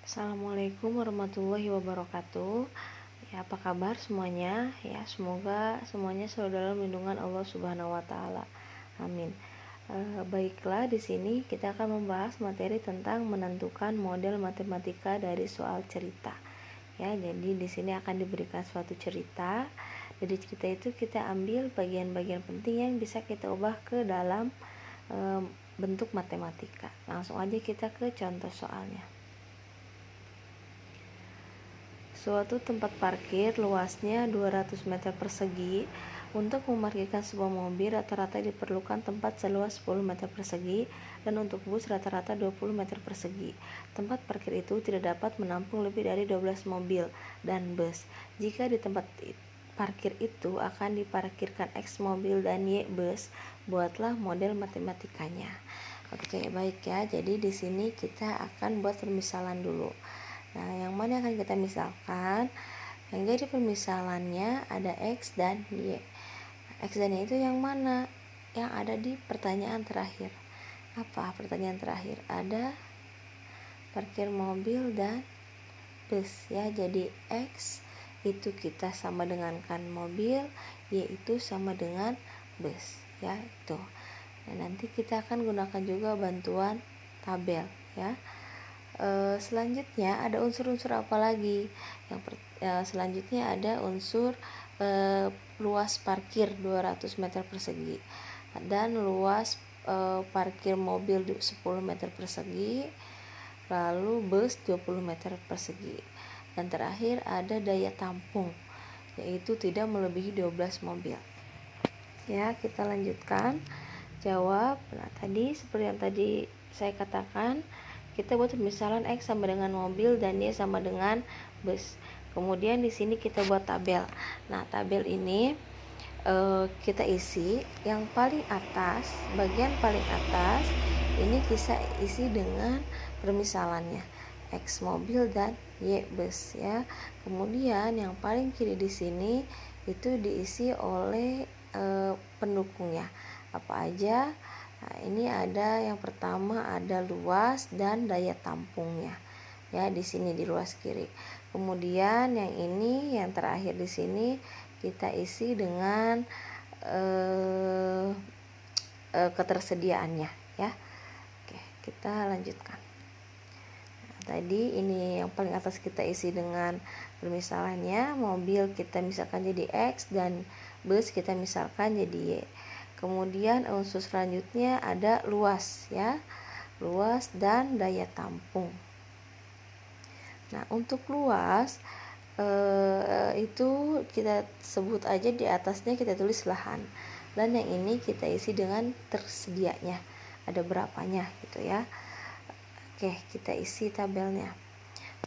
Assalamualaikum warahmatullahi wabarakatuh. Ya, apa kabar semuanya? Ya, semoga semuanya selalu dalam lindungan Allah Subhanahu wa taala. Amin. Baiklah, di sini kita akan membahas materi tentang menentukan model matematika dari soal cerita. Ya, jadi di sini akan diberikan suatu cerita. Dari cerita itu kita ambil bagian-bagian penting yang bisa kita ubah ke dalam bentuk matematika. Langsung aja kita ke contoh soalnya. Suatu tempat parkir luasnya 200 meter persegi. Untuk memarkirkan sebuah mobil rata-rata diperlukan tempat seluas 10 meter persegi dan untuk bus rata-rata 20 meter persegi. Tempat parkir itu tidak dapat menampung lebih dari 12 mobil dan bus. Jika di tempat parkir itu akan diparkirkan X mobil dan Y bus, buatlah model matematikanya. Oke, baik ya. Jadi di sini kita akan buat permisalan dulu. Nah, yang mana akan kita misalkan? Yang jadi permisalannya ada X dan Y. X dan Y itu yang mana? Yang ada di pertanyaan terakhir. Apa pertanyaan terakhir? Ada parkir mobil dan bus ya. Jadi X itu kita sama dengankan mobil, Y itu sama dengan bus ya, itu. Nah, nanti kita akan gunakan juga bantuan tabel ya. Selanjutnya ada unsur-unsur apa lagi? Selanjutnya ada unsur luas parkir 200 meter persegi dan luas parkir mobil 10 meter persegi, lalu bus 20 meter persegi, dan terakhir ada daya tampung, yaitu tidak melebihi 12 mobil. Ya, kita lanjutkan jawab. Nah, tadi seperti yang tadi saya katakan, kita buat misalan X sama dengan mobil dan Y sama dengan bus. Kemudian di sini kita buat tabel. Nah, tabel ini kita isi yang paling atas, bagian paling atas ini kita isi dengan permisalannya X mobil dan Y bus ya. Kemudian yang paling kiri di sini itu diisi oleh pendukungnya. Apa aja? Nah, ini ada yang pertama ada luas dan daya tampungnya. Ya, di sini di luas kiri. Kemudian yang ini yang terakhir di sini kita isi dengan ketersediaannya ya. Oke, kita lanjutkan. Nah, tadi ini yang paling atas kita isi dengan permisalannya, mobil kita misalkan jadi X dan bus kita misalkan jadi Y. Kemudian unsur selanjutnya ada luas ya, luas dan daya tampung. Nah, untuk luas itu kita sebut aja di atasnya kita tulis lahan, dan yang ini kita isi dengan tersedianya, ada berapanya gitu ya. Oke, kita isi tabelnya.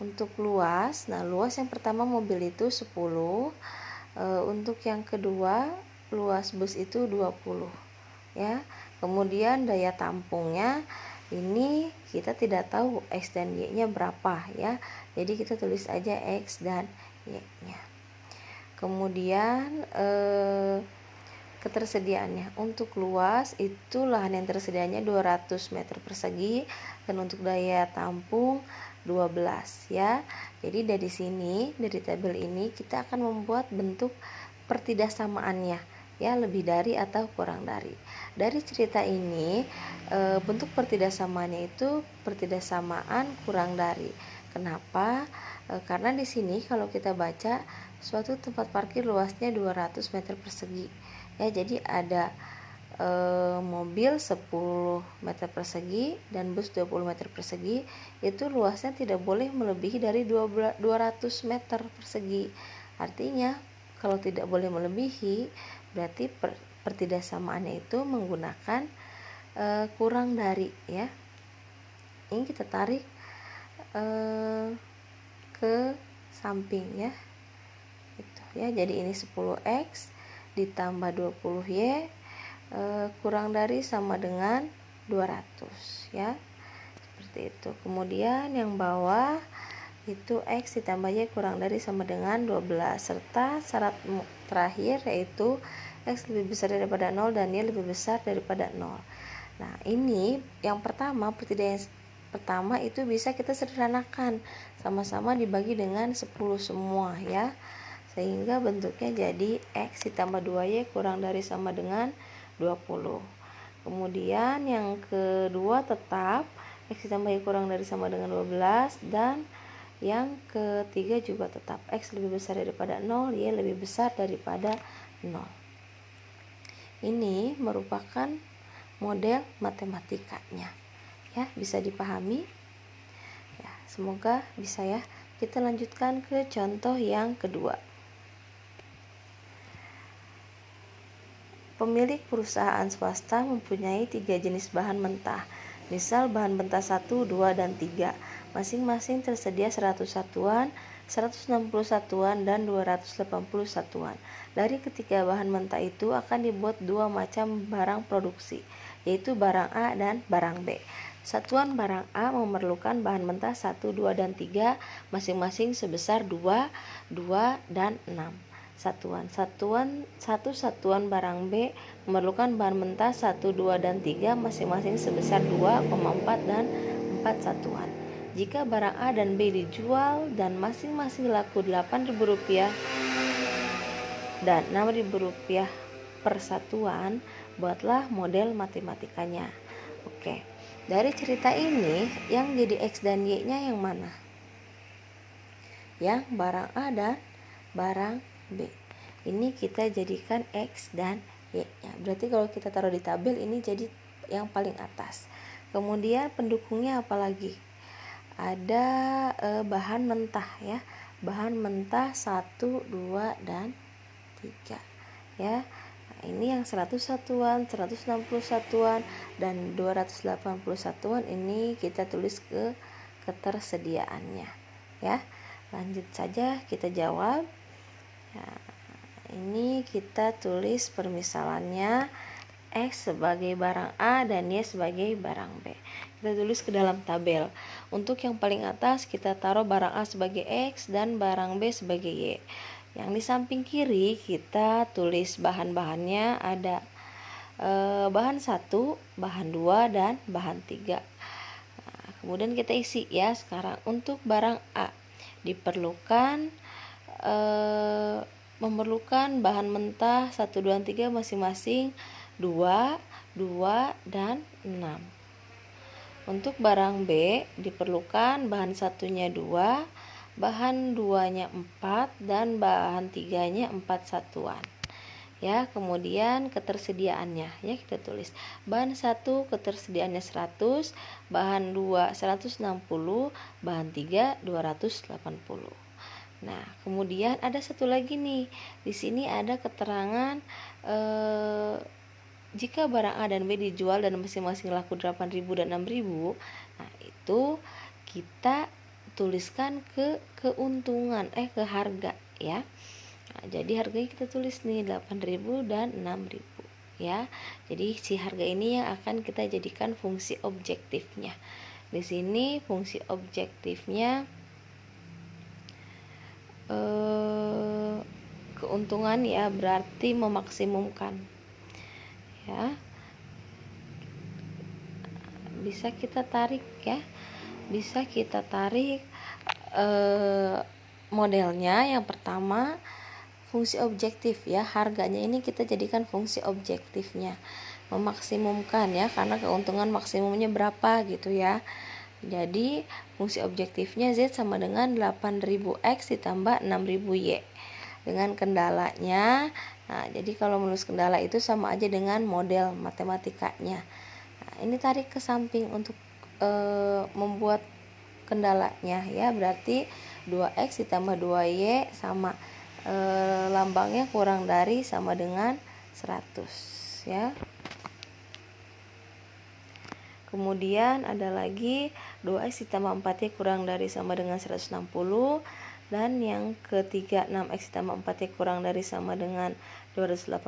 Untuk luas, nah luas yang pertama mobil itu 10, untuk yang kedua luas bus itu 20 ya. Kemudian daya tampungnya ini kita tidak tahu X dan Y nya berapa ya, jadi kita tulis aja X dan Y nya. Kemudian ketersediaannya, untuk luas itu lahan yang tersedianya 200 meter persegi dan untuk daya tampung 12 ya. Jadi dari sini, dari tabel ini kita akan membuat bentuk pertidaksamaannya ya, lebih dari atau kurang dari. Dari cerita ini bentuk pertidaksamaannya itu pertidaksamaan kurang dari. Kenapa? Karena di sini kalau kita baca suatu tempat parkir luasnya 200 meter persegi ya, jadi ada mobil 10 meter persegi dan bus 20 meter persegi, itu luasnya tidak boleh melebihi dari 200 meter persegi. Artinya kalau tidak boleh melebihi, berarti pertidaksamaannya itu menggunakan kurang dari ya. Ini kita tarik ke samping ya. Itu ya. Jadi ini 10x ditambah 20y kurang dari sama dengan 200 ya. Seperti itu. Kemudian yang bawah itu X ditambah Y kurang dari sama dengan 12, serta syarat terakhir yaitu X lebih besar daripada 0 dan Y lebih besar daripada 0. Nah, ini yang pertama pertama itu bisa kita sederhanakan, sama-sama dibagi dengan 10 semua ya, sehingga bentuknya jadi X ditambah 2Y kurang dari sama dengan 20. Kemudian yang kedua tetap X ditambah Y kurang dari sama dengan 12, dan yang ketiga juga tetap X lebih besar daripada 0, Y lebih besar daripada 0. Ini merupakan model matematikanya ya, bisa dipahami ya, semoga bisa ya. Kita lanjutkan ke contoh yang kedua. Pemilik perusahaan swasta mempunyai 3 jenis bahan mentah. Misal bahan mentah 1, 2, dan 3. Masing-masing tersedia 100 satuan, 160 satuan, dan 280 satuan. Dari ketiga bahan mentah itu akan dibuat 2 macam barang produksi, yaitu barang A dan barang B. Satuan barang A memerlukan bahan mentah 1, 2, dan 3 masing-masing sebesar 2, 2, dan 6 satuan. Satu satuan barang B memerlukan bahan mentah 1, 2, dan 3 masing-masing sebesar 2,4 dan 4 satuan. Jika barang A dan B dijual dan masing-masing laku Rp8.000 dan Rp6.000 per satuan, buatlah model matematikanya. Oke. Dari cerita ini, yang jadi X dan Y-nya yang mana? Yang barang A dan barang B. Ini kita jadikan X dan Y-nya. Berarti kalau kita taruh di tabel, ini jadi yang paling atas. Kemudian pendukungnya apa lagi? Ada bahan mentah ya. Bahan mentah 1, 2, dan 3 ya. Ini yang 100 satuan, 160 satuan, dan 280 satuan, ini kita tulis ke ketersediaannya ya. Lanjut saja kita jawab ya, ini kita tulis permisalannya, X sebagai barang A dan Y sebagai barang B. Kita tulis ke dalam tabel. Untuk yang paling atas kita taruh barang A sebagai X dan barang B sebagai Y. Yang di samping kiri kita tulis bahan-bahannya, ada bahan 1, bahan 2, dan bahan 3. Nah, kemudian kita isi ya. Sekarang untuk barang A diperlukan memerlukan bahan mentah 1, 2, dan 3 masing-masing 2, 2, dan 6. Untuk barang B diperlukan bahan satunya 2, bahan 2-nya 4, dan bahan 3-nya 4 satuan ya. Kemudian ketersediaannya ya, kita tulis bahan 1 ketersediaannya 100, bahan 2 160, bahan 3 280. Nah, kemudian ada satu lagi nih. Di sini ada keterangan jika barang A dan B dijual dan masing-masing laku 8.000 dan 6.000. Nah, itu kita tuliskan ke keuntungan ke harga ya. Nah, jadi harganya kita tulis nih 8.000 dan 6.000 ya. Jadi si harga ini yang akan kita jadikan fungsi objektifnya. Di sini fungsi objektifnya keuntungan ya, berarti memaksimumkan ya. Bisa kita tarik ya. Bisa kita tarik modelnya. Yang pertama fungsi objektif ya, harganya ini kita jadikan fungsi objektifnya, memaksimumkan ya, karena keuntungan maksimumnya berapa gitu ya. Jadi fungsi objektifnya Z sama dengan 8.000X ditambah 6.000Y dengan kendalanya. Nah, jadi kalau menulis kendala itu sama aja dengan model matematikanya. Nah, ini tarik ke samping untuk membuat kendalanya ya. Berarti 2X ditambah 2Y sama lambangnya kurang dari sama dengan 100 ya. Kemudian ada lagi 2X ditambah 4Y kurang dari sama dengan 160, dan yang ketiga 6X ditambah 4Y kurang dari sama dengan 280,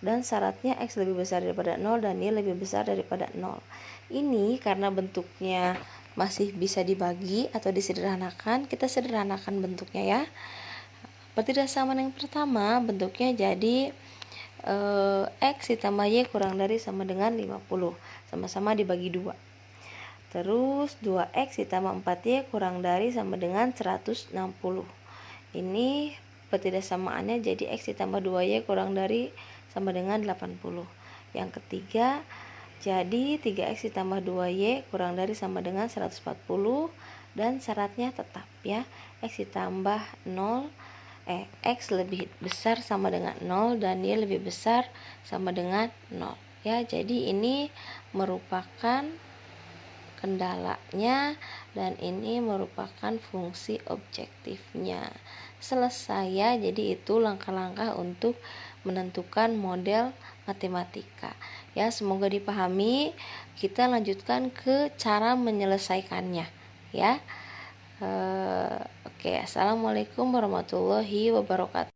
dan syaratnya X lebih besar daripada 0 dan Y lebih besar daripada 0. Ini karena bentuknya masih bisa dibagi atau disederhanakan, kita sederhanakan bentuknya ya. Pertidaksamaan yang pertama bentuknya jadi X ditambah Y kurang dari sama dengan 50, sama-sama dibagi 2. Terus 2x ditambah 4y kurang dari sama dengan 160. Ini pertidakssamaannya jadi x ditambah 2y kurang dari sama dengan 80. Yang ketiga, jadi 3x ditambah 2y kurang dari sama dengan 140, dan syaratnya tetap ya, x ditambah 0, x lebih besar sama dengan 0 dan y lebih besar sama dengan 0 ya. Jadi ini merupakan kendalanya dan ini merupakan fungsi objektifnya. Selesai ya. Jadi itu langkah-langkah untuk menentukan model matematika ya. Semoga dipahami. Kita lanjutkan ke cara menyelesaikannya ya. Oke, assalamualaikum warahmatullahi wabarakatuh.